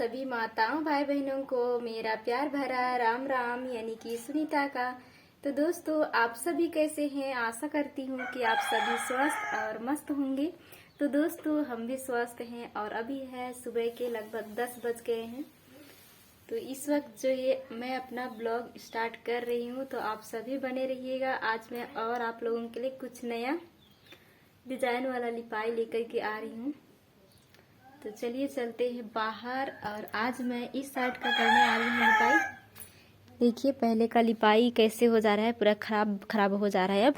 सभी माताओं भाई बहनों को मेरा प्यार भरा राम राम यानी कि सुनीता का। तो दोस्तों, आप सभी कैसे हैं? आशा करती हूँ कि आप सभी स्वस्थ और मस्त होंगे। तो दोस्तों, हम भी स्वस्थ हैं और अभी है सुबह के लगभग 10 बज गए हैं। तो इस वक्त जो ये मैं अपना ब्लॉग स्टार्ट कर रही हूँ, तो आप सभी बने रहिएगा। आज मैं और आप लोगों के लिए कुछ नया डिजाइन वाला लिपाई लेकर के आ रही हूँ। तो चलिए चलते हैं बाहर। और आज मैं इस साइड का करने वाली हूँ लिपाई। देखिए पहले का लिपाई कैसे हो जा रहा है, पूरा खराब हो जा रहा है अब।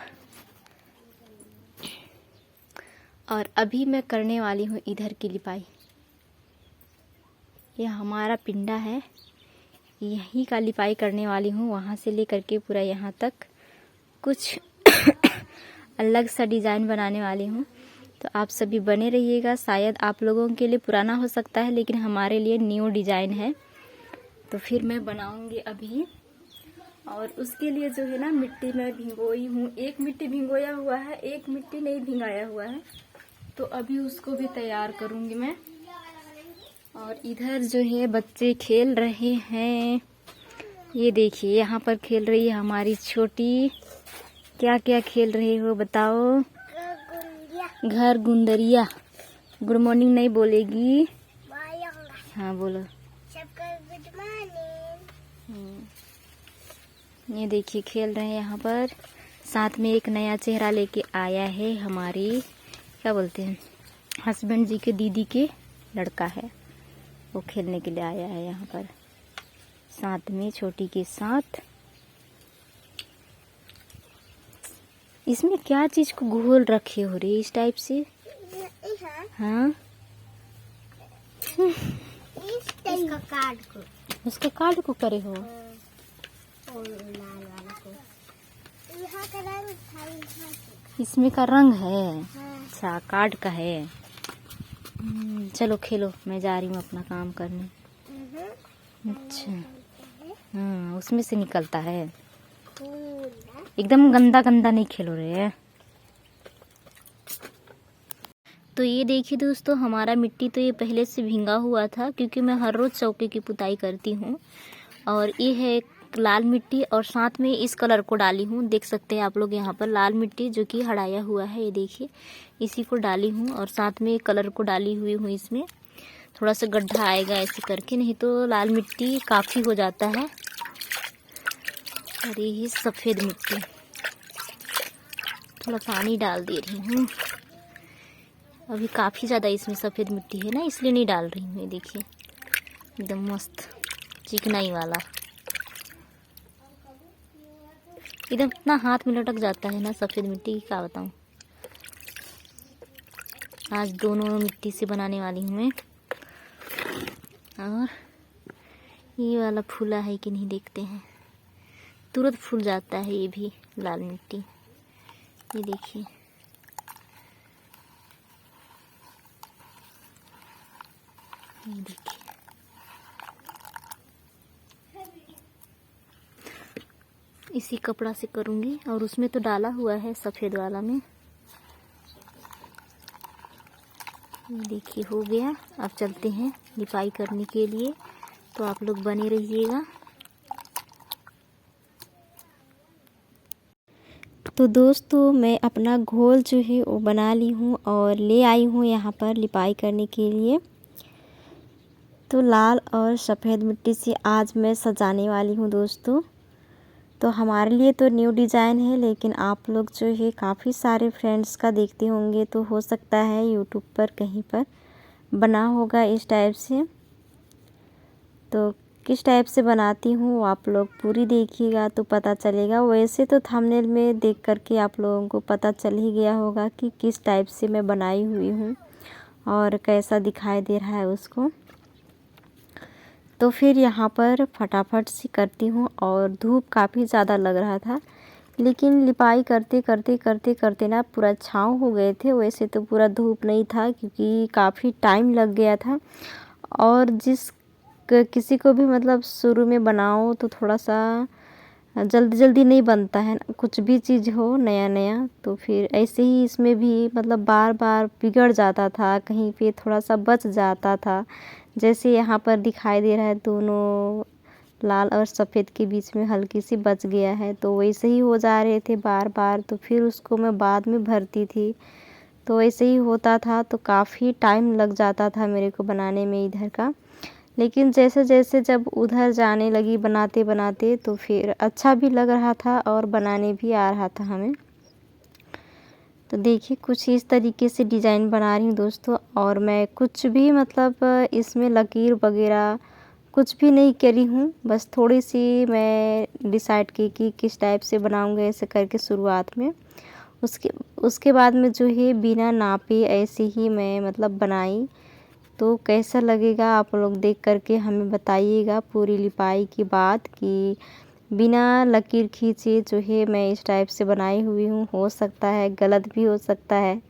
और अभी मैं करने वाली हूँ इधर की लिपाई। ये हमारा पिंडा है, यहीं का लिपाई करने वाली हूँ। वहाँ से लेकर के पूरा यहाँ तक कुछ अलग सा डिज़ाइन बनाने वाली हूँ। तो आप सभी बने रहिएगा। शायद आप लोगों के लिए पुराना हो सकता है, लेकिन हमारे लिए न्यू डिज़ाइन है। तो फिर मैं बनाऊंगी अभी। और उसके लिए जो है ना, मिट्टी में भिगोई हूँ। एक मिट्टी भिगोया हुआ है, एक मिट्टी नहीं भिगाया हुआ है। तो अभी उसको भी तैयार करूँगी मैं। और इधर जो है बच्चे खेल रहे हैं। ये देखिए यहाँ पर खेल रही है हमारी छोटी। क्या क्या खेल रहे हो बताओ? घर गुंदरिया। गुड मॉर्निंग नहीं बोलेगी? हाँ बोलो। सबको गुड मॉर्निंग। ये देखिए खेल रहे हैं यहाँ पर। साथ में एक नया चेहरा लेके आया है, हमारी क्या बोलते हैं, हस्बैंड जी के दीदी के लड़का है। वो खेलने के लिए आया है यहाँ पर साथ में छोटी के साथ। इसमें क्या चीज को घोल रखे हो रे इस टाइप से? हाँ इसका कार्ड को, उसके कार्ड को करे हो। और लाल वाला को। यहाँ का रंग था, इसमें का रंग है। हाँ। अच्छा कार्ड का है। चलो खेलो, मैं जा रही हूँ अपना काम करने। अच्छा हाँ, उसमें से निकलता है। एकदम गंदा गंदा नहीं खेलो रे। तो ये देखिए दोस्तों, हमारा मिट्टी तो ये पहले से भींगा हुआ था, क्योंकि मैं हर रोज चौके की पुताई करती हूँ। और ये है लाल मिट्टी, और साथ में इस कलर को डाली हूँ। देख सकते हैं आप लोग यहाँ पर लाल मिट्टी जो कि हटाया हुआ है, ये देखिए इसी को डाली हूँ। और साथ में कलर को डाली हुई हूँ। इसमें थोड़ा सा गड्ढा आएगा ऐसे करके, नहीं तो लाल मिट्टी काफ़ी हो जाता है। और ये सफ़ेद मिट्टी, थोड़ा पानी डाल दे रही हूँ। अभी काफ़ी ज़्यादा इसमें सफ़ेद मिट्टी है ना, इसलिए नहीं डाल रही हूँ। ये देखिए एकदम मस्त चिकनाई वाला। एकदम इतना हाथ में लटक जाता है ना सफ़ेद मिट्टी की, क्या बताऊँ। आज दोनों मिट्टी से बनाने वाली हूँ मैं। और ये वाला फूला है कि नहीं देखते हैं। तुरंत फूल जाता है ये भी लाल मिट्टी। ये देखिए ये देखिए। इसी कपड़ा से करूँगी। और उसमें तो डाला हुआ है सफ़ेद वाला में। ये देखिए हो गया। अब चलते हैं लिपाई करने के लिए। तो आप लोग बने रहिएगा। तो दोस्तों, मैं अपना घोल जो है वो बना ली हूँ और ले आई हूँ यहाँ पर लिपाई करने के लिए। तो लाल और सफ़ेद मिट्टी से आज मैं सजाने वाली हूँ दोस्तों। तो हमारे लिए तो न्यू डिज़ाइन है, लेकिन आप लोग जो है काफ़ी सारे फ्रेंड्स का देखते होंगे, तो हो सकता है यूट्यूब पर कहीं पर बना होगा इस टाइप से। तो किस टाइप से बनाती हूँ आप लोग पूरी देखिएगा तो पता चलेगा। वैसे तो थंबनेल में देख करके आप लोगों को पता चल ही गया होगा कि किस टाइप से मैं बनाई हुई हूँ और कैसा दिखाई दे रहा है उसको। तो फिर यहाँ पर फटाफट से करती हूँ। और धूप काफ़ी ज़्यादा लग रहा था, लेकिन लिपाई करते करते करते करते ना पूरा छाँव हो गए थे। वैसे तो पूरा धूप नहीं था, क्योंकि काफ़ी टाइम लग गया था। और किसी को भी मतलब शुरू में बनाओ तो थोड़ा सा जल्दी जल्दी नहीं बनता है ना, कुछ भी चीज़ हो नया नया। तो फिर ऐसे ही इसमें भी मतलब बार बार बिगड़ जाता था, कहीं पे थोड़ा सा बच जाता था, जैसे यहाँ पर दिखाई दे रहा है दोनों लाल और सफ़ेद के बीच में हल्की सी बच गया है, तो वैसे ही हो जा रहे थे बार बार। तो फिर उसको मैं बाद में भरती थी, तो वैसे ही होता था, तो काफ़ी टाइम लग जाता था मेरे को बनाने में इधर का। लेकिन जैसे जैसे जब उधर जाने लगी बनाते बनाते, तो फिर अच्छा भी लग रहा था और बनाने भी आ रहा था हमें। तो देखिए कुछ इस तरीके से डिज़ाइन बना रही हूँ दोस्तों। और मैं कुछ भी मतलब इसमें लकीर वगैरह कुछ भी नहीं करी हूँ, बस थोड़ी सी मैं डिसाइड की कि किस टाइप से बनाऊँगा ऐसे करके शुरुआत में। उसके बाद में जो है बिना नापे ऐसे ही मैं मतलब बनाई। तो कैसा लगेगा आप लोग देख करके हमें बताइएगा पूरी लिपाई की बात, कि बिना लकीर खींचे जो है मैं इस टाइप से बनाई हुई हूँ। हो सकता है गलत भी हो सकता है,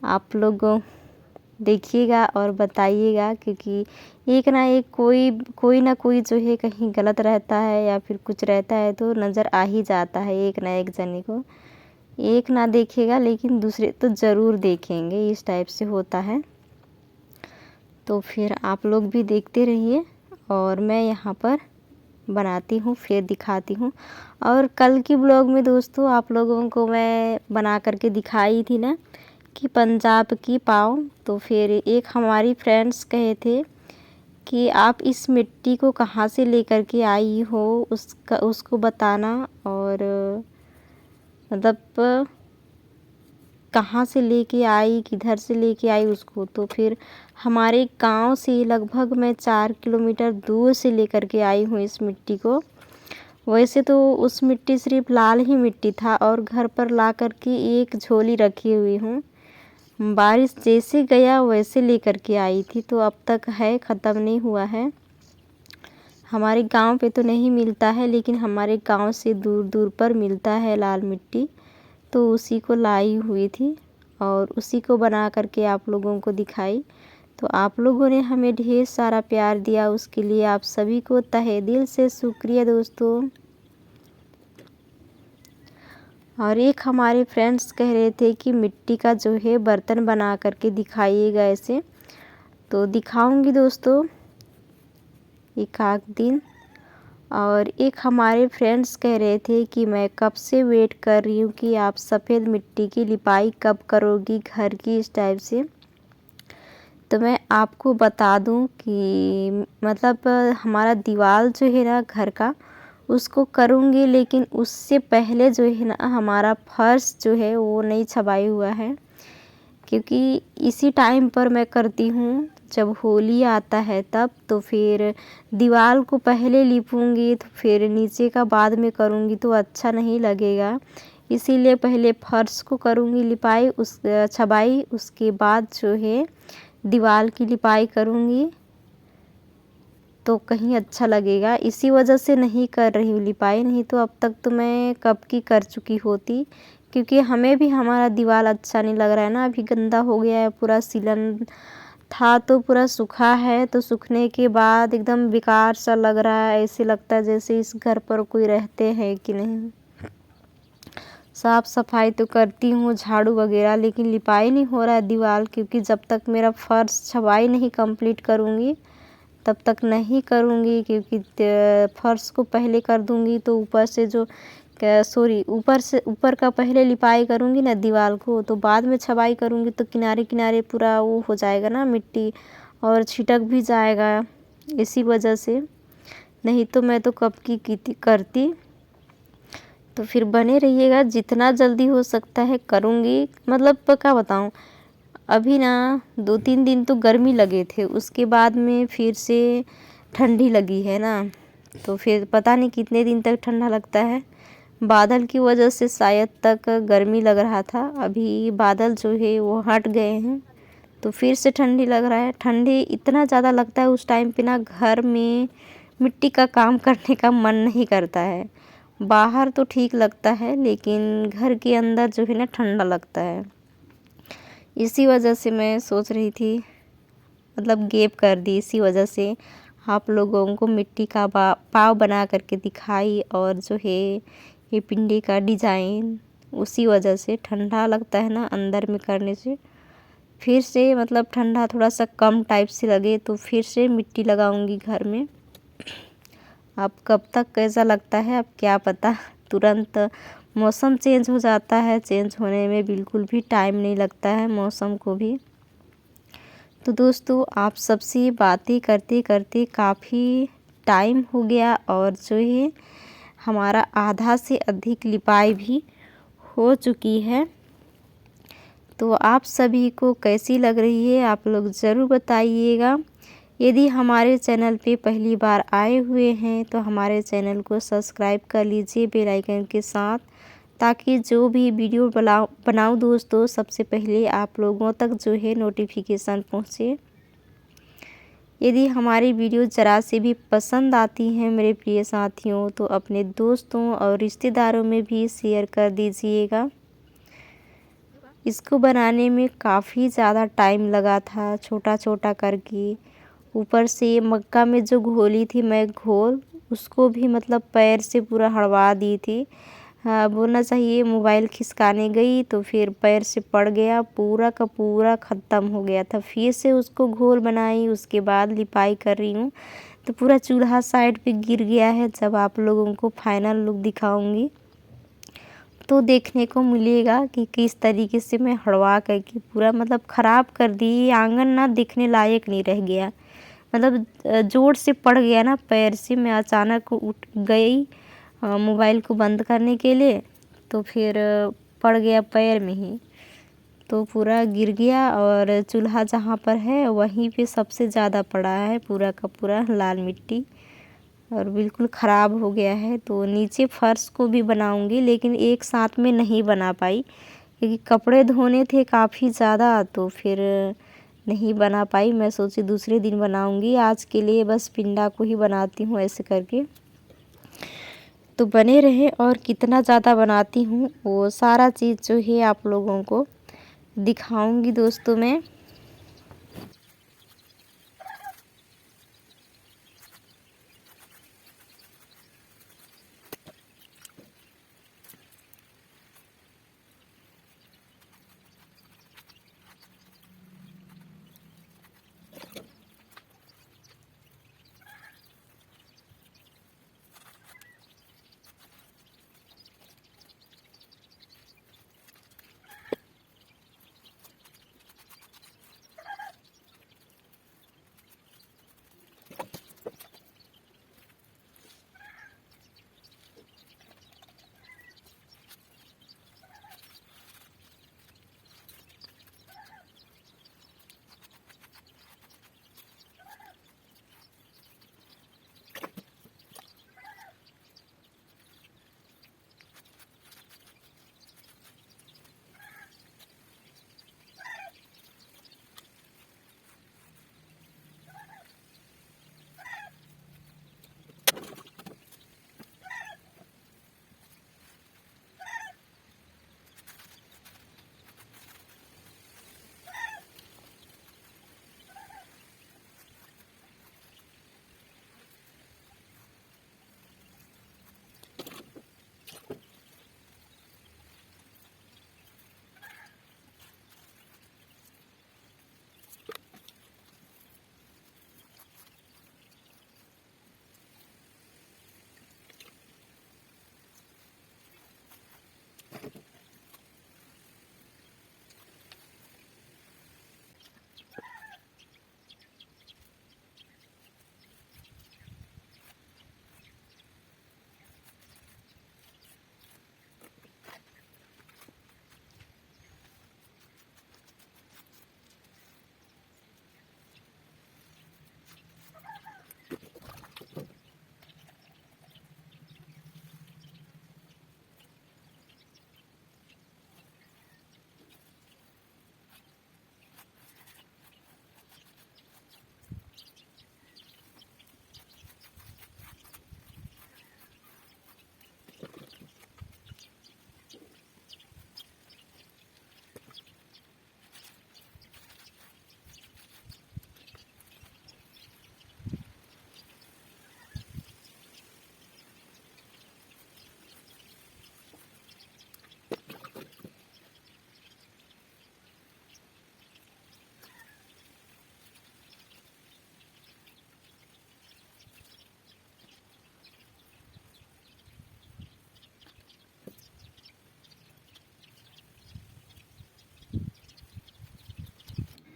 आप लोग देखिएगा और बताइएगा, क्योंकि एक ना एक कोई ना कोई जो है कहीं गलत रहता है या फिर कुछ रहता है, तो नज़र आ ही जाता है एक ना एक जने को। एक ना देखेगा लेकिन दूसरे तो ज़रूर देखेंगे, इस टाइप से होता है। तो फिर आप लोग भी देखते रहिए और मैं यहाँ पर बनाती हूँ फिर दिखाती हूँ। और कल की ब्लॉग में दोस्तों आप लोगों को मैं बना करके दिखाई थी ना कि पंजाब की पाव। तो फिर एक हमारी फ्रेंड्स कहे थे कि आप इस मिट्टी को कहाँ से लेकर के आई हो, उसको बताना, और मतलब कहाँ से लेके आई, किधर से लेके आई उसको। तो फिर हमारे गांव से लगभग मैं 4 किलोमीटर दूर से लेकर के आई हूँ इस मिट्टी को। वैसे तो उस मिट्टी सिर्फ लाल ही मिट्टी था और घर पर ला कर के एक झोली रखी हुई हूँ। बारिश जैसे गया वैसे लेकर के आई थी, तो अब तक है, ख़त्म नहीं हुआ है। हमारे गांव पे तो नहीं मिलता है, लेकिन हमारे गांव से दूर दूर पर मिलता है लाल मिट्टी। तो उसी को लाई हुई थी और उसी को बना करके आप लोगों को दिखाई। तो आप लोगों ने हमें ढेर सारा प्यार दिया, उसके लिए आप सभी को तहे दिल से शुक्रिया दोस्तों। और एक हमारे फ्रेंड्स कह रहे थे कि मिट्टी का जो है बर्तन बना करके दिखाइएगा ऐसे। तो दिखाऊंगी दोस्तों एक आध दिन। और एक हमारे फ्रेंड्स कह रहे थे कि मैं कब से वेट कर रही हूँ कि आप सफ़ेद मिट्टी की लिपाई कब करोगी घर की, इस टाइप से। तो मैं आपको बता दूँ कि मतलब हमारा दीवार जो है ना घर का, उसको करूँगी, लेकिन उससे पहले जो है ना हमारा फर्श जो है वो नहीं छपाई हुआ है, क्योंकि इसी टाइम पर मैं करती हूँ जब होली आता है तब। तो फिर दीवार को पहले लिपूँगी तो फिर नीचे का बाद में करूँगी तो अच्छा नहीं लगेगा, इसीलिए पहले फर्श को करूँगी लिपाई, उस छबाई, उसके बाद जो है दीवार की लिपाई करूँगी तो कहीं अच्छा लगेगा। इसी वजह से नहीं कर रही हूँ लिपाई, नहीं तो अब तक तो मैं कब की कर चुकी होती, क्योंकि हमें भी हमारा दीवार अच्छा नहीं लग रहा है ना, अभी गंदा हो गया है पूरा। सीलन था तो पूरा सूखा है, तो सूखने के बाद एकदम बेकार सा लग रहा है, ऐसे लगता है जैसे इस घर पर कोई रहते हैं कि नहीं। साफ़ सफाई तो करती हूँ, झाड़ू वगैरह, लेकिन लिपाई नहीं हो रहा है दीवार, क्योंकि जब तक मेरा फर्श छबाई नहीं कंप्लीट करूँगी तब तक नहीं करूँगी। क्योंकि फर्श को पहले कर दूँगी तो ऊपर से जो ऊपर का पहले लिपाई करूँगी ना दीवार को, तो बाद में छबाई करूँगी तो किनारे किनारे पूरा वो हो जाएगा ना मिट्टी, और छिटक भी जाएगा। इसी वजह से, नहीं तो मैं तो कब की करती। तो फिर बने रहिएगा, जितना जल्दी हो सकता है करूँगी। मतलब क्या बताऊँ, अभी ना 2-3 दिन तो गर्मी लगे थे, उसके बाद में फिर से ठंडी लगी है ना, तो फिर पता नहीं कितने दिन तक ठंडा लगता है। बादल की वजह से शायद तक गर्मी लग रहा था, अभी बादल जो है वो हट गए हैं तो फिर से ठंडी लग रहा है। ठंडी इतना ज़्यादा लगता है उस टाइम पे ना, घर में मिट्टी का काम करने का मन नहीं करता है। बाहर तो ठीक लगता है, लेकिन घर के अंदर जो है ना ठंडा लगता है। इसी वजह से मैं सोच रही थी, मतलब गैप कर दी, इसी वजह से आप लोगों को मिट्टी का पाव बना करके दिखाई। और जो है ये पिंडी का डिज़ाइन, उसी वजह से ठंडा लगता है ना अंदर में करने से, फिर से मतलब ठंडा थोड़ा सा कम टाइप से लगे तो फिर से मिट्टी लगाऊंगी घर में। अब कब तक कैसा लगता है अब क्या पता। तुरंत मौसम चेंज हो जाता है, चेंज होने में बिल्कुल भी टाइम नहीं लगता है मौसम को भी। तो दोस्तों आप सबसे बातें करते करते काफ़ी टाइम हो गया और जो है हमारा आधा से अधिक लिपाई भी हो चुकी है। तो आप सभी को कैसी लग रही है आप लोग ज़रूर बताइएगा। यदि हमारे चैनल पे पहली बार आए हुए हैं तो हमारे चैनल को सब्सक्राइब कर लीजिए बेल आइकन के साथ, ताकि जो भी वीडियो बनाऊँ दोस्तों सबसे पहले आप लोगों तक जो है नोटिफिकेशन पहुँचे। यदि हमारी वीडियो ज़रा से भी पसंद आती हैं मेरे प्रिय साथियों तो अपने दोस्तों और रिश्तेदारों में भी शेयर कर दीजिएगा। इसको बनाने में काफ़ी ज़्यादा टाइम लगा था, छोटा छोटा करके। ऊपर से मक्का में जो घोली थी मैं घोल, उसको भी मतलब पैर से पूरा हड़वा दी थी। हाँ, बोलना चाहिए मोबाइल खिसकाने गई तो फिर पैर से पड़ गया, पूरा का पूरा ख़त्म हो गया था। फिर से उसको घोल बनाई, उसके बाद लिपाई कर रही हूँ तो पूरा चूल्हा साइड पे गिर गया है। जब आप लोगों को फाइनल लुक दिखाऊंगी तो देखने को मिलेगा कि किस तरीके से मैं हड़वा करके पूरा मतलब ख़राब कर दी। आंगन ना दिखने लायक नहीं रह गया, मतलब जोर से पड़ गया ना पैर से। मैं अचानक उठ गई मोबाइल को बंद करने के लिए तो फिर पड़ गया पैर में ही, तो पूरा गिर गया। और चूल्हा जहाँ पर है वहीं पे सबसे ज़्यादा पड़ा है पूरा का पूरा लाल मिट्टी और बिल्कुल ख़राब हो गया है। तो नीचे फर्श को भी बनाऊंगी लेकिन एक साथ में नहीं बना पाई क्योंकि कपड़े धोने थे काफ़ी ज़्यादा, तो फिर नहीं बना पाई। मैं सोची दूसरे दिन बनाऊंगी, आज के लिए बस पिंडा को ही बनाती हूँ ऐसे करके। तो बने रहे और कितना ज़्यादा बनाती हूँ वो सारा चीज़ जो है आप लोगों को दिखाऊंगी दोस्तों मैं।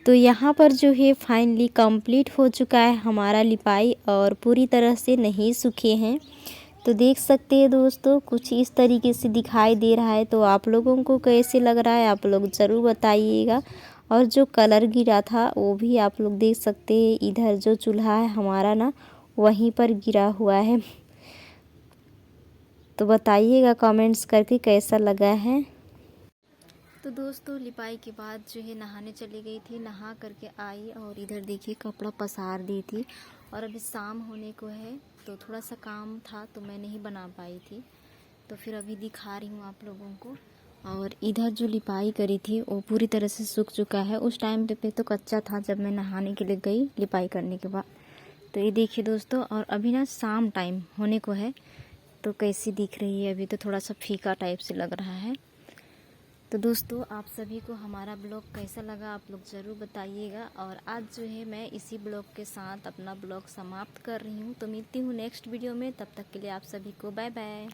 तो यहाँ पर जो है फाइनली कंप्लीट हो चुका है हमारा लिपाई और पूरी तरह से नहीं सूखे हैं। तो देख सकते हैं दोस्तों कुछ इस तरीके से दिखाई दे रहा है। तो आप लोगों को कैसे लग रहा है आप लोग ज़रूर बताइएगा। और जो कलर गिरा था वो भी आप लोग देख सकते हैं। इधर जो चूल्हा है हमारा ना वहीं पर गिरा हुआ है। तो बताइएगा कमेंट्स करके कैसा लगा है। तो दोस्तों लिपाई के बाद जो है नहाने चली गई थी, नहा करके आई और इधर देखिए कपड़ा पसार दी थी। और अभी शाम होने को है तो थोड़ा सा काम था तो मैं नहीं बना पाई थी। तो फिर अभी दिखा रही हूँ आप लोगों को। और इधर जो लिपाई करी थी वो पूरी तरह से सूख चुका है। उस टाइम पे तो कच्चा था जब मैं नहाने के लिए गई लिपाई करने के बाद। तो ये देखिए दोस्तों, और अभी ना शाम टाइम होने को है तो कैसी दिख रही है। अभी तो थोड़ा सा फीका टाइप से लग रहा है। तो दोस्तों आप सभी को हमारा ब्लॉग कैसा लगा आप लोग ज़रूर बताइएगा। और आज जो है मैं इसी ब्लॉग के साथ अपना ब्लॉग समाप्त कर रही हूँ। तो मिलती हूँ नेक्स्ट वीडियो में, तब तक के लिए आप सभी को बाय बाय।